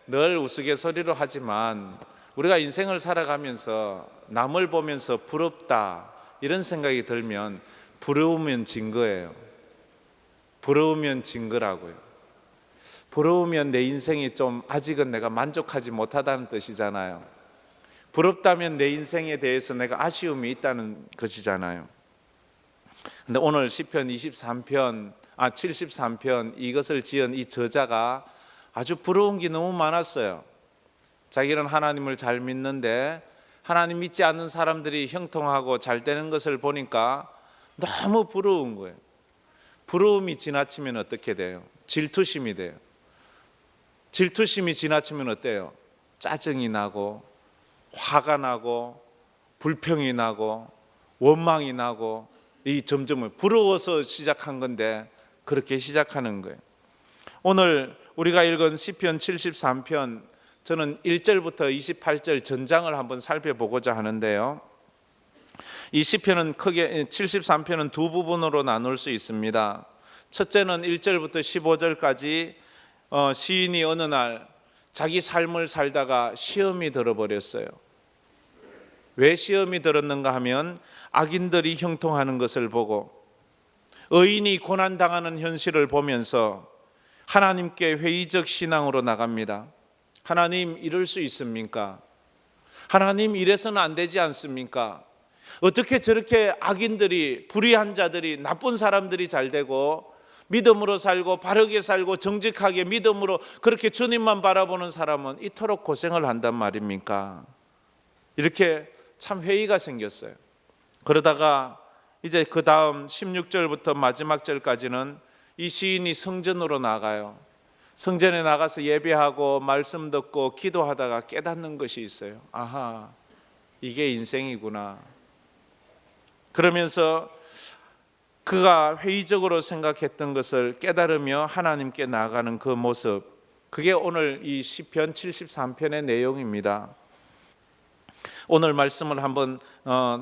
늘 우스갯소리로 하지만 우리가 인생을 살아가면서 남을 보면서 부럽다 이런 생각이 들면 부러우면 진 거예요. 부러우면 진 거라고요. 부러우면 내 인생이 좀 아직은 내가 만족하지 못하다는 뜻이잖아요. 부럽다면 내 인생에 대해서 내가 아쉬움이 있다는 것이잖아요. 근데 오늘 시편 73편 이것을 지은 이 저자가 아주 부러운 게 너무 많았어요. 자기는 하나님을 잘 믿는데 하나님 믿지 않는 사람들이 형통하고 잘 되는 것을 보니까 너무 부러운 거예요. 부러움이 지나치면 어떻게 돼요? 질투심이 돼요. 질투심이 지나치면 어때요? 짜증이 나고 화가 나고 불평이 나고 원망이 나고 이 점점 부러워서 시작한 건데 그렇게 시작하는 거예요. 오늘 우리가 읽은 시편 73편 저는 1절부터 28절 전장을 한번 살펴보고자 하는데요. 이 시편은 크게 73편은 두 부분으로 나눌 수 있습니다. 첫째는 1절부터 15절까지 시인이 어느 날 자기 삶을 살다가 시험이 들어버렸어요. 왜 시험이 들었는가 하면 악인들이 형통하는 것을 보고 의인이 고난당하는 현실을 보면서 하나님께 회의적 신앙으로 나갑니다. 하나님 이럴 수 있습니까? 하나님 이래서는 안 되지 않습니까? 어떻게 저렇게 악인들이 불의한 자들이 나쁜 사람들이 잘 되고 믿음으로 살고 바르게 살고 정직하게 믿음으로 그렇게 주님만 바라보는 사람은 이토록 고생을 한단 말입니까? 이렇게 참 회의가 생겼어요. 그러다가 이제 그 다음 16절부터 마지막 절까지는 이 시인이 성전으로 나가요. 성전에 나가서 예배하고 말씀 듣고 기도하다가 깨닫는 것이 있어요. 아하, 이게 인생이구나. 그러면서 그가 회의적으로 생각했던 것을 깨달으며 하나님께 나아가는 그 모습, 그게 오늘 이 시편 73편의 내용입니다. 오늘 말씀을 한번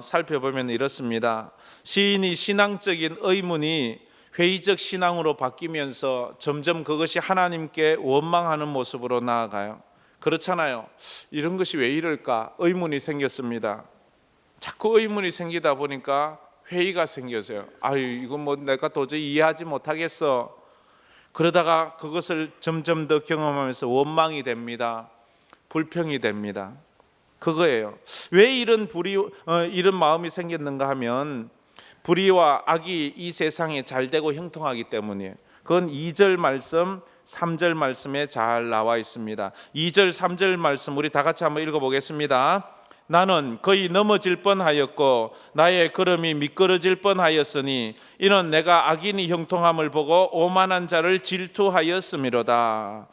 살펴보면 이렇습니다. 시인이 신앙적인 의문이 회의적 신앙으로 바뀌면서 점점 그것이 하나님께 원망하는 모습으로 나아가요. 그렇잖아요. 이런 것이 왜 이럴까? 의문이 생겼습니다. 자꾸 의문이 생기다 보니까 회의가 생겨서요. 아유, 이건 뭐 내가 도저히 이해하지 못하겠어. 그러다가 그것을 점점 더 경험하면서 원망이 됩니다. 불평이 됩니다. 그거예요. 왜 이런 마음이 생겼는가 하면 불의와 악이 이 세상에 잘 되고 형통하기 때문이에요. 그건 2절 말씀, 3절 말씀에 잘 나와 있습니다. 2절, 3절 말씀 우리 다 같이 한번 읽어보겠습니다. 나는 거의 넘어질 뻔하였고 나의 걸음이 미끄러질 뻔하였으니 이는 내가 악인이 형통함을 보고 오만한 자를 질투하였음이로다.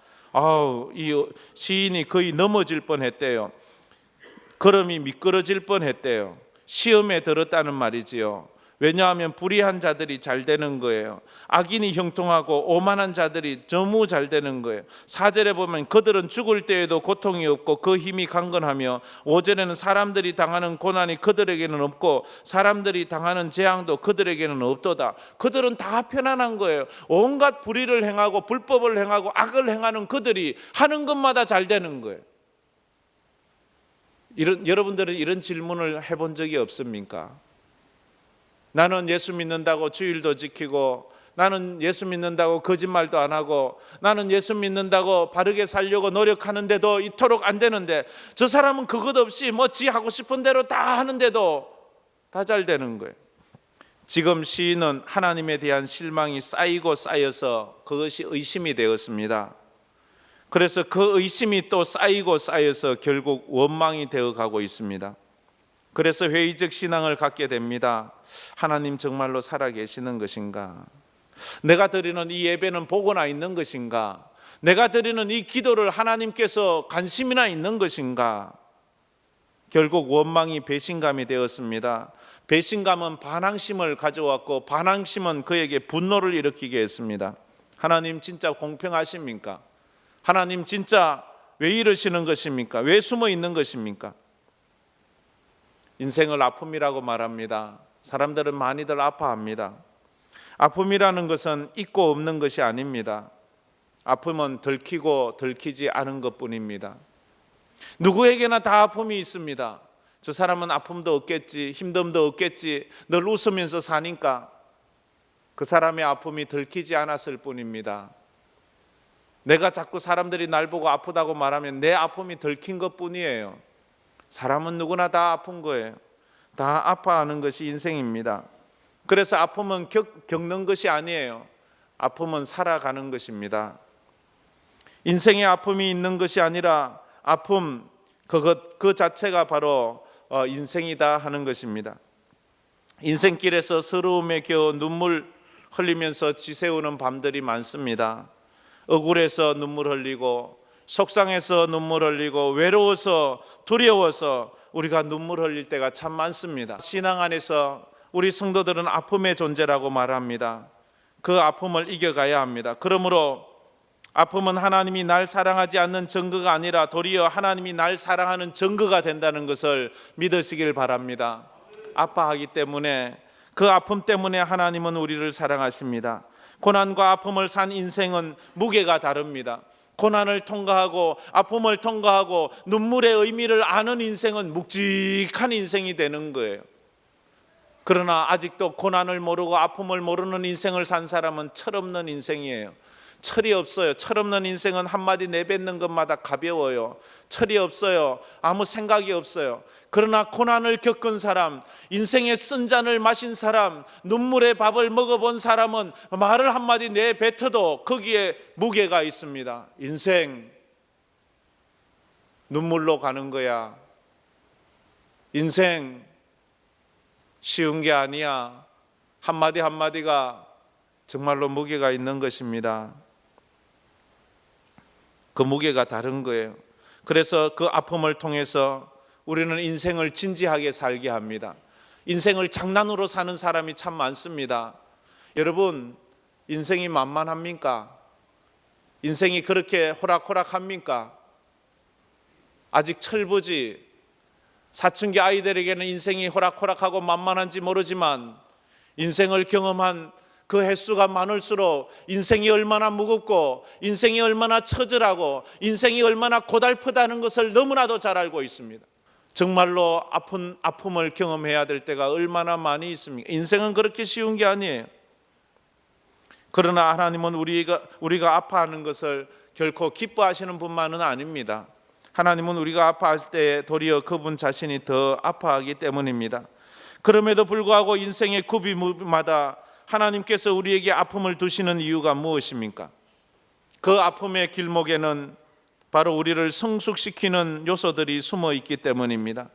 이 시인이 거의 넘어질 뻔했대요. 걸음이 미끄러질 뻔했대요. 시험에 들었다는 말이지요. 왜냐하면 불의한 자들이 잘 되는 거예요. 악인이 형통하고 오만한 자들이 너무 잘 되는 거예요. 4절에 보면 그들은 죽을 때에도 고통이 없고 그 힘이 강건하며 5절에는 사람들이 당하는 고난이 그들에게는 없고 사람들이 당하는 재앙도 그들에게는 없도다. 그들은 다 편안한 거예요. 온갖 불의를 행하고 불법을 행하고 악을 행하는 그들이 하는 것마다 잘 되는 거예요. 여러분들은 이런 질문을 해본 적이 없습니까? 나는 예수 믿는다고 주일도 지키고 나는 예수 믿는다고 거짓말도 안 하고 나는 예수 믿는다고 바르게 살려고 노력하는데도 이토록 안 되는데 저 사람은 그것 없이 지 하고 싶은 대로 다 하는데도 다 잘 되는 거예요. 지금 시인은 하나님에 대한 실망이 쌓이고 쌓여서 그것이 의심이 되었습니다. 그래서 그 의심이 또 쌓이고 쌓여서 결국 원망이 되어가고 있습니다. 그래서 회의적 신앙을 갖게 됩니다. 하나님 정말로 살아계시는 것인가? 내가 드리는 이 예배는 복이나 있는 것인가? 내가 드리는 이 기도를 하나님께서 관심이나 있는 것인가? 결국 원망이 배신감이 되었습니다. 배신감은 반항심을 가져왔고 반항심은 그에게 분노를 일으키게 했습니다. 하나님 진짜 공평하십니까? 하나님 진짜 왜 이러시는 것입니까? 왜 숨어 있는 것입니까? 인생을 아픔이라고 말합니다. 사람들은 많이들 아파합니다. 아픔이라는 것은 있고 없는 것이 아닙니다. 아픔은 들키고 들키지 않은 것뿐입니다. 누구에게나 다 아픔이 있습니다. 저 사람은 아픔도 없겠지, 힘듦도 없겠지, 늘 웃으면서 사니까 그 사람의 아픔이 들키지 않았을 뿐입니다. 내가 자꾸 사람들이 날 보고 아프다고 말하면 내 아픔이 들킨 것뿐이에요. 사람은 누구나 다 아픈 거예요. 다 아파하는 것이 인생입니다. 그래서 아픔은 겪는 것이 아니에요. 아픔은 살아가는 것입니다. 인생에 아픔이 있는 것이 아니라 아픔 그 자체가 바로 인생이다 하는 것입니다. 인생길에서 서러움에 겨워 눈물 흘리면서 지새우는 밤들이 많습니다. 억울해서 눈물 흘리고 속상해서 눈물 흘리고 외로워서 두려워서 우리가 눈물 흘릴 때가 참 많습니다. 신앙 안에서 우리 성도들은 아픔의 존재라고 말합니다. 그 아픔을 이겨가야 합니다. 그러므로 아픔은 하나님이 날 사랑하지 않는 증거가 아니라 도리어 하나님이 날 사랑하는 증거가 된다는 것을 믿으시길 바랍니다. 아파하기 때문에 그 아픔 때문에 하나님은 우리를 사랑하십니다. 고난과 아픔을 산 인생은 무게가 다릅니다. 고난을 통과하고 아픔을 통과하고 눈물의 의미를 아는 인생은 묵직한 인생이 되는 거예요. 그러나 아직도 고난을 모르고 아픔을 모르는 인생을 산 사람은 철없는 인생이에요. 철이 없어요. 철없는 인생은 한마디 내뱉는 것마다 가벼워요. 철이 없어요. 아무 생각이 없어요. 그러나 고난을 겪은 사람, 인생의 쓴 잔을 마신 사람, 눈물의 밥을 먹어본 사람은 말을 한마디 내뱉어도 거기에 무게가 있습니다. 인생 눈물로 가는 거야. 인생 쉬운 게 아니야. 한마디 한마디가 정말로 무게가 있는 것입니다. 그 무게가 다른 거예요. 그래서 그 아픔을 통해서 우리는 인생을 진지하게 살게 합니다. 인생을 장난으로 사는 사람이 참 많습니다. 여러분, 인생이 만만합니까? 인생이 그렇게 호락호락합니까? 아직 철부지. 사춘기 아이들에게는 인생이 호락호락하고 만만한지 모르지만 인생을 경험한 그 횟수가 많을수록 인생이 얼마나 무겁고 인생이 얼마나 처절하고 인생이 얼마나 고달프다는 것을 너무나도 잘 알고 있습니다. 정말로 아픔을 경험해야 될 때가 얼마나 많이 있습니까? 인생은 그렇게 쉬운 게 아니에요. 그러나 하나님은 우리가 아파하는 것을 결코 기뻐하시는 분만은 아닙니다. 하나님은 우리가 아파할 때 도리어 그분 자신이 더 아파하기 때문입니다. 그럼에도 불구하고 인생의 구비마다 하나님께서 우리에게 아픔을 두시는 이유가 무엇입니까? 그 아픔의 길목에는 바로 우리를 성숙시키는 요소들이 숨어 있기 때문입니다.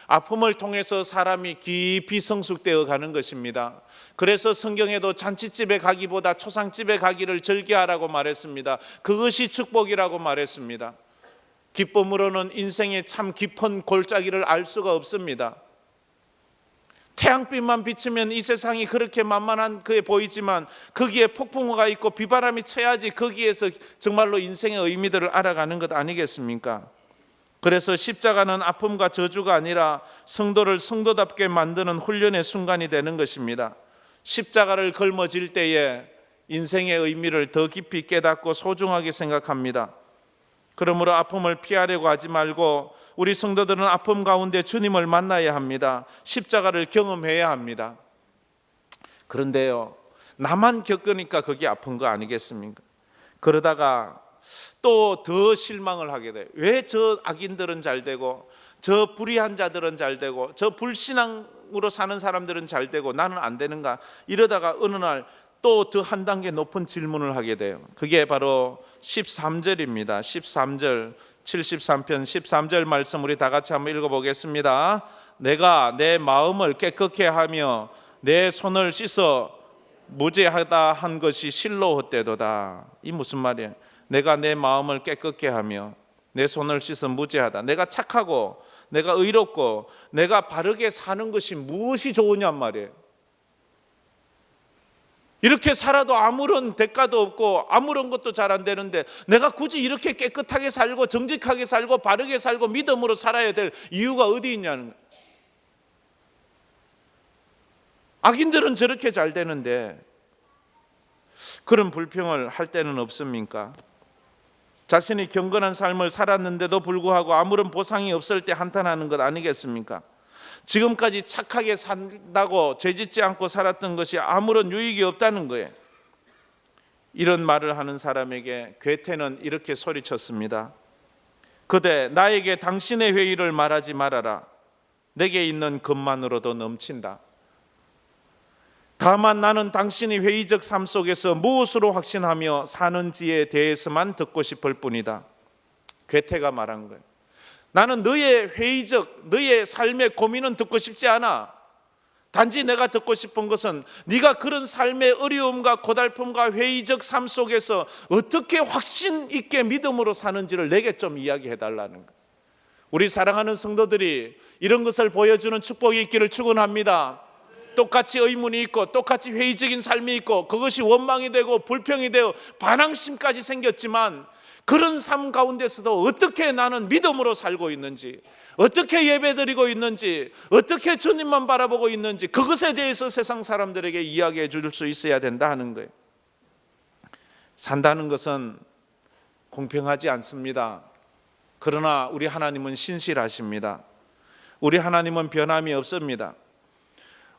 아픔을 통해서 사람이 깊이 성숙되어 가는 것입니다. 그래서 성경에도 잔치집에 가기보다 초상집에 가기를 즐겨하라고 말했습니다. 그것이 축복이라고 말했습니다. 기쁨으로는 인생의 참 깊은 골짜기를 알 수가 없습니다. 태양빛만 비추면 이 세상이 그렇게 만만한 그에 보이지만 거기에 폭풍우가 있고 비바람이 쳐야지 거기에서 정말로 인생의 의미들을 알아가는 것 아니겠습니까? 그래서 십자가는 아픔과 저주가 아니라 성도를 성도답게 만드는 훈련의 순간이 되는 것입니다. 십자가를 걸머질 때에 인생의 의미를 더 깊이 깨닫고 소중하게 생각합니다. 그러므로 아픔을 피하려고 하지 말고 우리 성도들은 아픔 가운데 주님을 만나야 합니다. 십자가를 경험해야 합니다. 그런데요, 나만 겪으니까 그게 아픈 거 아니겠습니까? 그러다가 또 더 실망을 하게 돼요. 왜 저 악인들은 잘 되고 저 불의한 자들은 잘 되고 저 불신앙으로 사는 사람들은 잘 되고 나는 안 되는가? 이러다가 어느 날 또 더 한 단계 높은 질문을 하게 돼요. 그게 바로 13절입니다. 13절 73편 13절 말씀 우리 다 같이 한번 읽어보겠습니다. 내가 내 마음을 깨끗게 하며 내 손을 씻어 무죄하다 한 것이 실로 헛되도다. 이 무슨 말이에요? 내가 내 마음을 깨끗게 하며 내 손을 씻어 무죄하다. 내가 착하고 내가 의롭고 내가 바르게 사는 것이 무엇이 좋으냔 말이에요. 이렇게 살아도 아무런 대가도 없고 아무런 것도 잘 안 되는데 내가 굳이 이렇게 깨끗하게 살고 정직하게 살고 바르게 살고 믿음으로 살아야 될 이유가 어디 있냐는 거예요. 악인들은 저렇게 잘 되는데 그런 불평을 할 때는 없습니까? 자신이 경건한 삶을 살았는데도 불구하고 아무런 보상이 없을 때 한탄하는 것 아니겠습니까? 지금까지 착하게 산다고 죄짓지 않고 살았던 것이 아무런 유익이 없다는 거예요. 이런 말을 하는 사람에게 괴테는 이렇게 소리쳤습니다. 그대, 나에게 당신의 회의를 말하지 말아라. 내게 있는 것만으로도 넘친다. 다만 나는 당신이 회의적 삶 속에서 무엇으로 확신하며 사는지에 대해서만 듣고 싶을 뿐이다. 괴테가 말한 거예요. 나는 너의 너의 삶의 고민은 듣고 싶지 않아. 단지 내가 듣고 싶은 것은 네가 그런 삶의 어려움과 고달픔과 회의적 삶 속에서 어떻게 확신 있게 믿음으로 사는지를 내게 좀 이야기해 달라는 거예요. 우리 사랑하는 성도들이 이런 것을 보여주는 축복이 있기를 축원합니다. 똑같이 의문이 있고 똑같이 회의적인 삶이 있고 그것이 원망이 되고 불평이 되어 반항심까지 생겼지만 그런 삶 가운데서도 어떻게 나는 믿음으로 살고 있는지, 어떻게 예배드리고 있는지, 어떻게 주님만 바라보고 있는지 그것에 대해서 세상 사람들에게 이야기해 줄 수 있어야 된다 하는 거예요. 산다는 것은 공평하지 않습니다. 그러나 우리 하나님은 신실하십니다. 우리 하나님은 변함이 없습니다.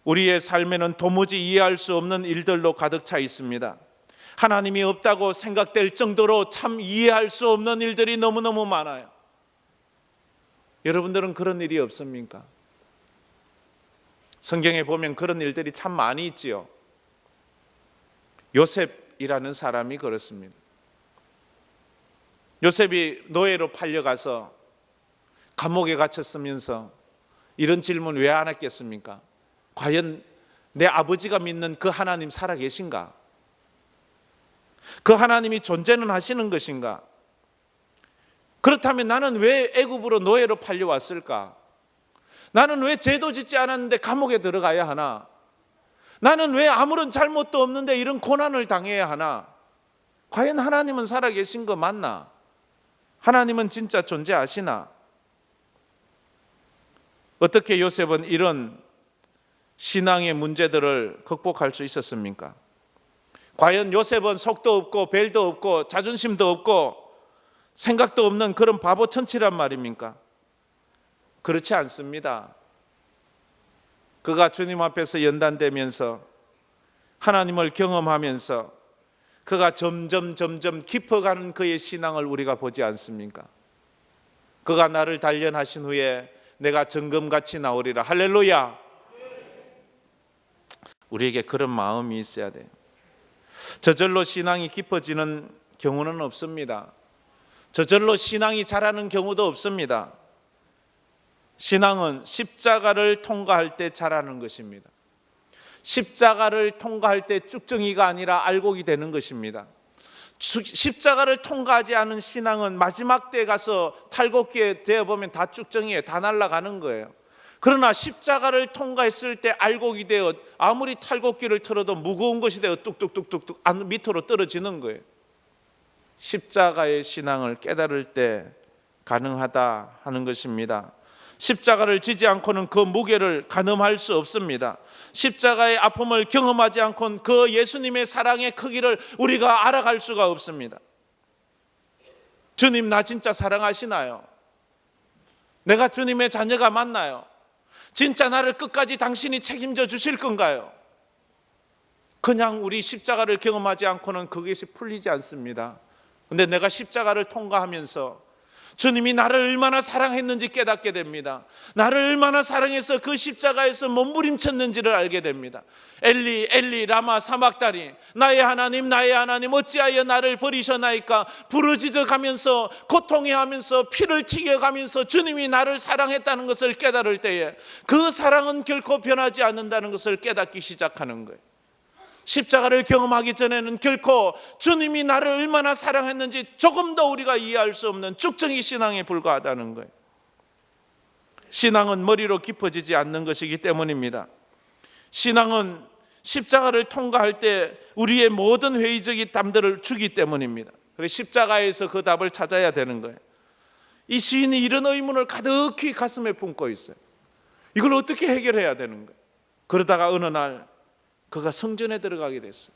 우리의 삶에는 도무지 이해할 수 없는 일들로 가득 차 있습니다. 하나님이 없다고 생각될 정도로 참 이해할 수 없는 일들이 너무너무 많아요. 여러분들은 그런 일이 없습니까? 성경에 보면 그런 일들이 참 많이 있지요. 요셉이라는 사람이 그렇습니다. 요셉이 노예로 팔려가서 감옥에 갇혔으면서 이런 질문 왜 안 했겠습니까? 과연 내 아버지가 믿는 그 하나님 살아계신가? 그 하나님이 존재는 하시는 것인가? 그렇다면 나는 왜 애굽으로 노예로 팔려왔을까? 나는 왜 죄도 짓지 않았는데 감옥에 들어가야 하나? 나는 왜 아무런 잘못도 없는데 이런 고난을 당해야 하나? 과연 하나님은 살아계신 거 맞나? 하나님은 진짜 존재하시나? 어떻게 요셉은 이런 신앙의 문제들을 극복할 수 있었습니까? 과연 요셉은 속도 없고 벨도 없고 자존심도 없고 생각도 없는 그런 바보 천치란 말입니까? 그렇지 않습니다. 그가 주님 앞에서 연단되면서 하나님을 경험하면서 그가 점점 깊어가는 그의 신앙을 우리가 보지 않습니까? 그가 나를 단련하신 후에 내가 정금같이 나오리라. 할렐루야. 우리에게 그런 마음이 있어야 돼요. 저절로 신앙이 깊어지는 경우는 없습니다. 저절로 신앙이 자라는 경우도 없습니다. 신앙은 십자가를 통과할 때 자라는 것입니다. 십자가를 통과할 때 쭉정이가 아니라 알곡이 되는 것입니다. 십자가를 통과하지 않은 신앙은 마지막 때 가서 탈곡기에 되어보면 다 쭉정이에요. 다 날아가는 거예요. 그러나 십자가를 통과했을 때 알곡이 되어 아무리 탈곡기를 틀어도 무거운 것이 되어 뚝뚝뚝뚝뚝 밑으로 떨어지는 거예요. 십자가의 신앙을 깨달을 때 가능하다 하는 것입니다. 십자가를 지지 않고는 그 무게를 가늠할 수 없습니다. 십자가의 아픔을 경험하지 않고는 그 예수님의 사랑의 크기를 우리가 알아갈 수가 없습니다. 주님, 나 진짜 사랑하시나요? 내가 주님의 자녀가 맞나요? 진짜 나를 끝까지 당신이 책임져 주실 건가요? 그냥 우리 십자가를 경험하지 않고는 그것이 풀리지 않습니다. 근데 내가 십자가를 통과하면서 주님이 나를 얼마나 사랑했는지 깨닫게 됩니다. 나를 얼마나 사랑해서 그 십자가에서 몸부림쳤는지를 알게 됩니다. 엘리 엘리 라마 사막다니, 나의 하나님 나의 하나님 어찌하여 나를 버리셨나이까 부르짖어 가면서 고통해하면서 피를 튀겨가면서 주님이 나를 사랑했다는 것을 깨달을 때에 그 사랑은 결코 변하지 않는다는 것을 깨닫기 시작하는 거예요. 십자가를 경험하기 전에는 결코 주님이 나를 얼마나 사랑했는지 조금 더 우리가 이해할 수 없는 쭉정이 신앙에 불과하다는 거예요. 신앙은 머리로 깊어지지 않는 것이기 때문입니다. 신앙은 십자가를 통과할 때 우리의 모든 회의적인 담들을 주기 때문입니다. 그래서 십자가에서 그 답을 찾아야 되는 거예요. 이 시인이 이런 의문을 가득히 가슴에 품고 있어요. 이걸 어떻게 해결해야 되는 거예요? 그러다가 어느 날 그가 성전에 들어가게 됐어요.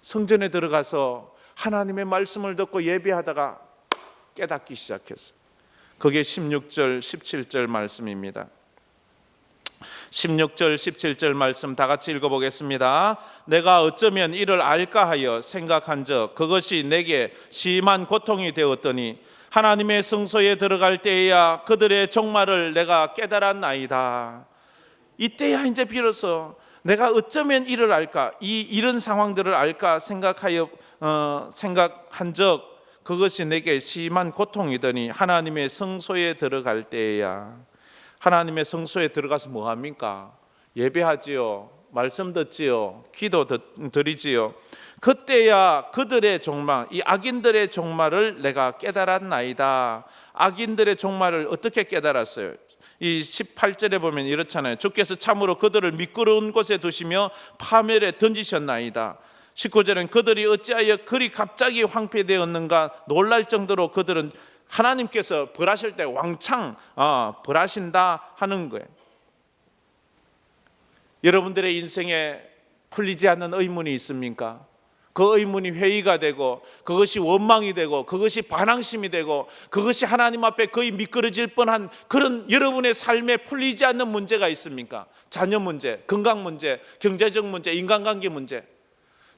성전에 들어가서 하나님의 말씀을 듣고 예배하다가 깨닫기 시작했어요. 그게 16절 17절 말씀입니다. 16절 17절 말씀 다 같이 읽어보겠습니다. 내가 어쩌면 이를 알까 하여 생각한 적 그것이 내게 심한 고통이 되었더니 하나님의 성소에 들어갈 때에야 그들의 종말을 내가 깨달았나이다. 이때야 이제 비로소 내가 어쩌면 이를 알까, 이런 상황들을 알까 생각한 적 그것이 내게 심한 고통이더니 하나님의 성소에 들어갈 때에야. 하나님의 성소에 들어가서 뭐 합니까? 예배하지요, 말씀 듣지요, 기도 드리지요. 그때야 그들의 종말, 이 악인들의 종말을 내가 깨달았나이다. 악인들의 종말을 어떻게 깨달았어요? 이 18절에 보면 이렇잖아요. 주께서 참으로 그들을 미끄러운 곳에 두시며 파멸에 던지셨나이다. 19절은 그들이 어찌하여 그리 갑자기 황폐되었는가 놀랄 정도로 그들은 하나님께서 벌하실 때 왕창 벌하신다 하는 거예요. 여러분들의 인생에 풀리지 않는 의문이 있습니까? 그 의문이 회의가 되고 그것이 원망이 되고 그것이 반항심이 되고 그것이 하나님 앞에 거의 미끄러질 뻔한 그런 여러분의 삶에 풀리지 않는 문제가 있습니까? 자녀 문제, 건강 문제, 경제적 문제, 인간관계 문제.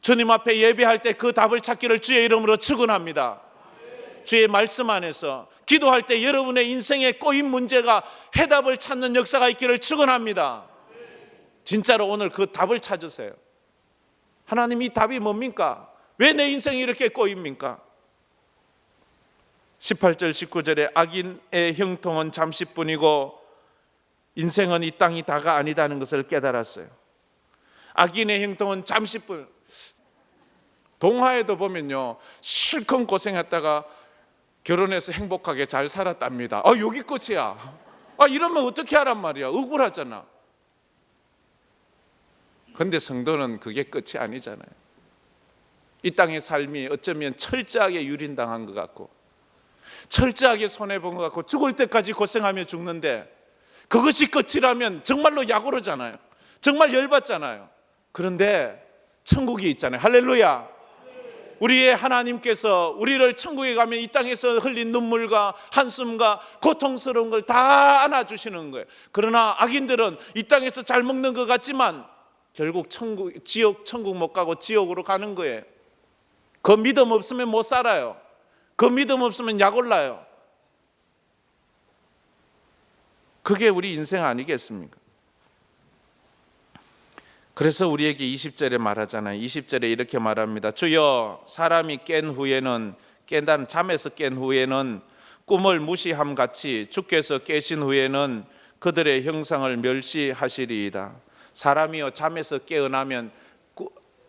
주님 앞에 예배할 때 그 답을 찾기를 주의 이름으로 축원합니다. 주의 말씀 안에서 기도할 때 여러분의 인생에 꼬인 문제가 해답을 찾는 역사가 있기를 축원합니다. 진짜로 오늘 그 답을 찾으세요. 하나님, 이 답이 뭡니까? 왜 내 인생이 이렇게 꼬입니까? 18절 19절에 악인의 형통은 잠시뿐이고 인생은 이 땅이 다가 아니다는 것을 깨달았어요. 악인의 형통은 잠시뿐. 동화에도 보면요, 실컷 고생했다가 결혼해서 행복하게 잘 살았답니다. 여기 끝이야. 이러면 어떻게 하란 말이야. 억울하잖아. 그런데 성도는 그게 끝이 아니잖아요. 이 땅의 삶이 어쩌면 철저하게 유린당한 것 같고 철저하게 손해본 것 같고 죽을 때까지 고생하며 죽는데 그것이 끝이라면 정말로 약오르잖아요. 정말 열받잖아요. 그런데 천국이 있잖아요. 할렐루야. 우리의 하나님께서 우리를 천국에 가면 이 땅에서 흘린 눈물과 한숨과 고통스러운 걸 다 안아주시는 거예요. 그러나 악인들은 이 땅에서 잘 먹는 것 같지만 결국 천국 못 가고 지옥으로 가는 거예요. 그 믿음 없으면 못 살아요. 그 믿음 없으면 약 올라요. 그게 우리 인생 아니겠습니까? 그래서 우리에게 20절에 말하잖아요. 20절에 이렇게 말합니다. 주여, 사람이 깬다는 잠에서 깬 후에는 꿈을 무시함 같이 주께서 깨신 후에는 그들의 형상을 멸시하시리이다. 사람이요, 잠에서 깨어나면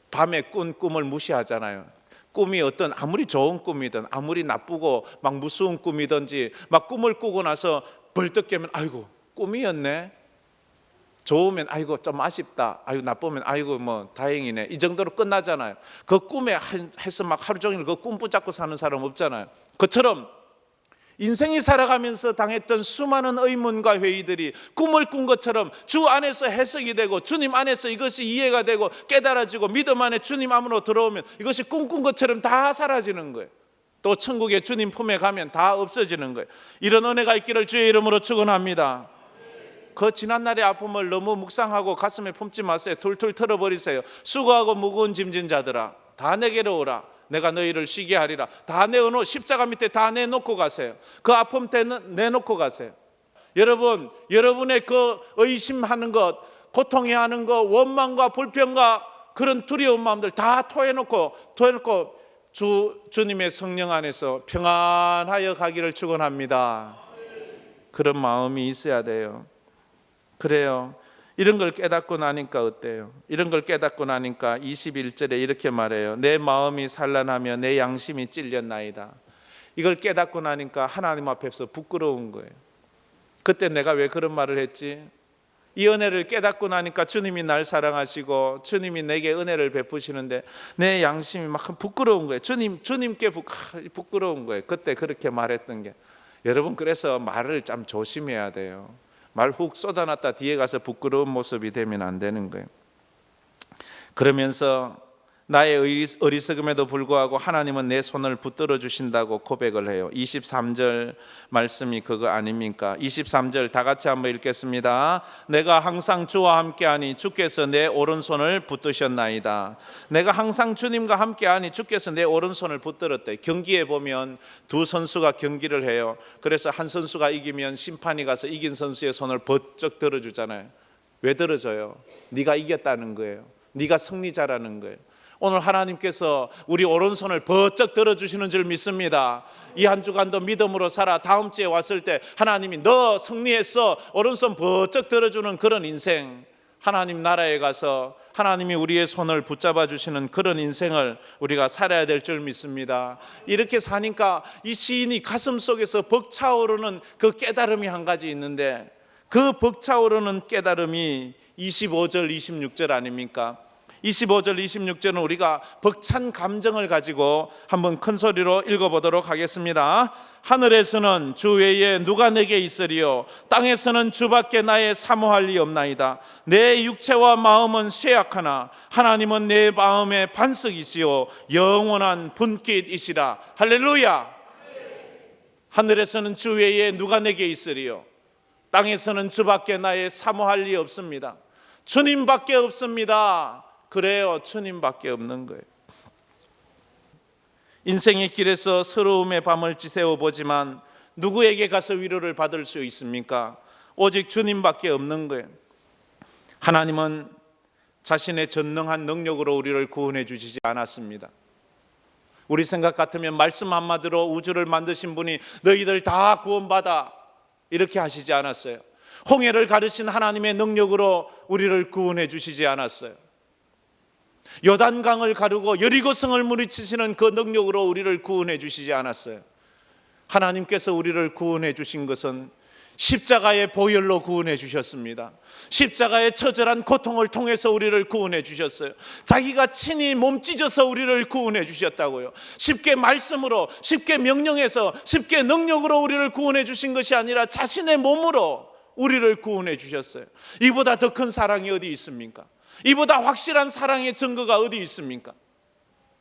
밤에 꾼 꿈을 무시하잖아요. 꿈이 어떤 아무리 좋은 꿈이든 아무리 나쁘고 막 무서운 꿈이든지 막 꿈을 꾸고 나서 벌떡 깨면 아이고 꿈이었네. 좋으면 아이고 좀 아쉽다. 아이고 나쁘면 아이고 뭐 다행이네. 이 정도로 끝나잖아요. 그 꿈에 해서 막 하루 종일 그 꿈 붙잡고 사는 사람 없잖아요. 그처럼 인생이 살아가면서 당했던 수많은 의문과 회의들이 꿈을 꾼 것처럼 주 안에서 해석이 되고 주님 안에서 이것이 이해가 되고 깨달아지고 믿음 안에 주님 안으로 들어오면 이것이 꿈꾼 것처럼 다 사라지는 거예요. 또 천국의 주님 품에 가면 다 없어지는 거예요. 이런 은혜가 있기를 주의 이름으로 축원합니다. 그 지난날의 아픔을 너무 묵상하고 가슴에 품지 마세요. 툴툴 털어버리세요. 수고하고 무거운 짐진 자들아, 다 내게로 오라. 내가 너희를 쉬게 하리라. 다 내어놓고 십자가 밑에 다 내놓고 가세요. 그 아픔 때는 내놓고 가세요. 여러분, 여러분의 그 의심하는 것, 고통해하는 것, 원망과 불평과 그런 두려운 마음들 다 토해놓고 주님의 성령 안에서 평안하여 가기를 축원합니다. 그런 마음이 있어야 돼요. 그래요. 이런 걸 깨닫고 나니까 어때요? 이런 걸 깨닫고 나니까 21절에 이렇게 말해요. 내 마음이 산란하며 내 양심이 찔렸나이다. 이걸 깨닫고 나니까 하나님 앞에서 부끄러운 거예요. 그때 내가 왜 그런 말을 했지? 이 은혜를 깨닫고 나니까 주님이 날 사랑하시고 주님이 내게 은혜를 베푸시는데 내 양심이 막 부끄러운 거예요. 주님께 부끄러운 거예요. 그때 그렇게 말했던 게. 여러분, 그래서 말을 참 조심해야 돼요. 말 훅 쏟아놨다 뒤에 가서 부끄러운 모습이 되면 안 되는 거예요. 그러면서 나의 어리석음에도 불구하고 하나님은 내 손을 붙들어 주신다고 고백을 해요. 23절 말씀이 그거 아닙니까? 23절 다 같이 한번 읽겠습니다. 내가 항상 주와 함께하니 주께서 내 오른손을 붙드셨나이다. 내가 항상 주님과 함께하니 주께서 내 오른손을 붙들었대. 경기에 보면 두 선수가 경기를 해요. 그래서 한 선수가 이기면 심판이 가서 이긴 선수의 손을 번쩍 들어주잖아요. 왜 들어줘요? 네가 이겼다는 거예요. 네가 승리자라는 거예요. 오늘 하나님께서 우리 오른손을 번쩍 들어주시는 줄 믿습니다. 이 한 주간도 믿음으로 살아. 다음 주에 왔을 때 하나님이 너 승리했어, 오른손 번쩍 들어주는 그런 인생, 하나님 나라에 가서 하나님이 우리의 손을 붙잡아 주시는 그런 인생을 우리가 살아야 될 줄 믿습니다. 이렇게 사니까 이 시인이 가슴 속에서 벅차오르는 그 깨달음이 한 가지 있는데, 그 벅차오르는 깨달음이 25절 26절 아닙니까? 25절 26절은 우리가 벅찬 감정을 가지고 한번 큰 소리로 읽어보도록 하겠습니다. 하늘에서는 주 외에 누가 내게 있으리요, 땅에서는 주밖에 나의 사모할 리 없나이다. 내 육체와 마음은 쇠약하나 하나님은 내 마음의 반석이시요 영원한 분깃이시라. 할렐루야. 하늘에서는 주 외에 누가 내게 있으리요, 땅에서는 주밖에 나의 사모할 리 없습니다. 주님밖에 없습니다. 그래요, 주님밖에 없는 거예요. 인생의 길에서 서러움의 밤을 지새워 보지만 누구에게 가서 위로를 받을 수 있습니까? 오직 주님밖에 없는 거예요. 하나님은 자신의 전능한 능력으로 우리를 구원해 주시지 않았습니다. 우리 생각 같으면 말씀 한마디로 우주를 만드신 분이 너희들 다 구원받아 이렇게 하시지 않았어요. 홍해를 가르신 하나님의 능력으로 우리를 구원해 주시지 않았어요. 요단강을 가르고 여리고성을 물리치시는 그 능력으로 우리를 구원해 주시지 않았어요. 하나님께서 우리를 구원해 주신 것은 십자가의 보혈로 구원해 주셨습니다. 십자가의 처절한 고통을 통해서 우리를 구원해 주셨어요. 자기가 친히 몸찢어서 우리를 구원해 주셨다고요. 쉽게 말씀으로, 쉽게 명령해서, 쉽게 능력으로 우리를 구원해 주신 것이 아니라 자신의 몸으로 우리를 구원해 주셨어요. 이보다 더 큰 사랑이 어디 있습니까? 이보다 확실한 사랑의 증거가 어디 있습니까?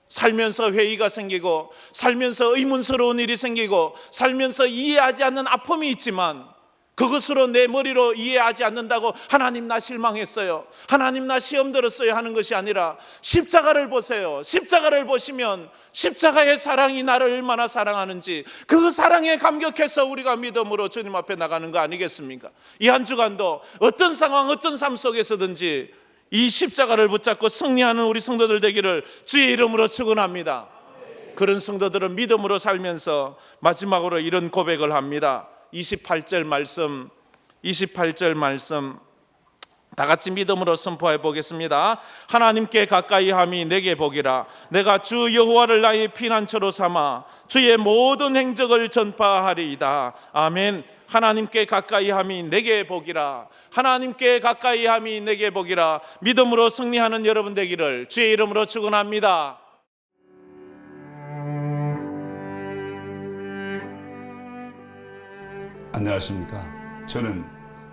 살면서 회의가 생기고, 살면서 의문스러운 일이 생기고, 살면서 이해하지 않는 아픔이 있지만 그것으로 내 머리로 이해하지 않는다고 하나님 나 실망했어요, 하나님 나 시험 들었어요 하는 것이 아니라 십자가를 보세요. 십자가를 보시면 십자가의 사랑이 나를 얼마나 사랑하는지 그 사랑에 감격해서 우리가 믿음으로 주님 앞에 나가는 거 아니겠습니까? 이 한 주간도 어떤 상황, 어떤 삶 속에서든지 이 십자가를 붙잡고 승리하는 우리 성도들 되기를 주의 이름으로 축원합니다. 그런 성도들은 믿음으로 살면서 마지막으로 이런 고백을 합니다. 28절 말씀 다 같이 믿음으로 선포해 보겠습니다. 하나님께 가까이 함이 내게 복이라. 내가 주 여호와를 나의 피난처로 삼아 주의 모든 행적을 전파하리이다. 아멘. 하나님께 가까이 함이 내게 복이라. 하나님께 가까이 함이 내게 복이라. 믿음으로 승리하는 여러분 되기를 주의 이름으로 축원합니다. 안녕하십니까. 저는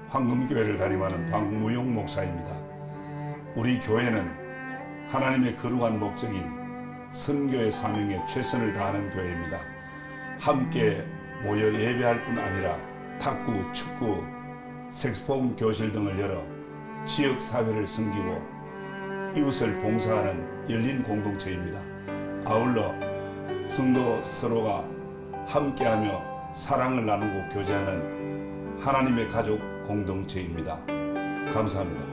황금교회를 담임하는 박무용 목사입니다. 우리 교회는 하나님의 거룩한 목적인 선교의 사명에 최선을 다하는 교회입니다. 함께 모여 예배할 뿐 아니라 탁구, 축구, 색소폰 교실 등을 열어 지역사회를 섬기고 이웃을 봉사하는 열린 공동체입니다. 아울러 성도 서로가 함께하며 사랑을 나누고 교제하는 하나님의 가족 공동체입니다. 감사합니다.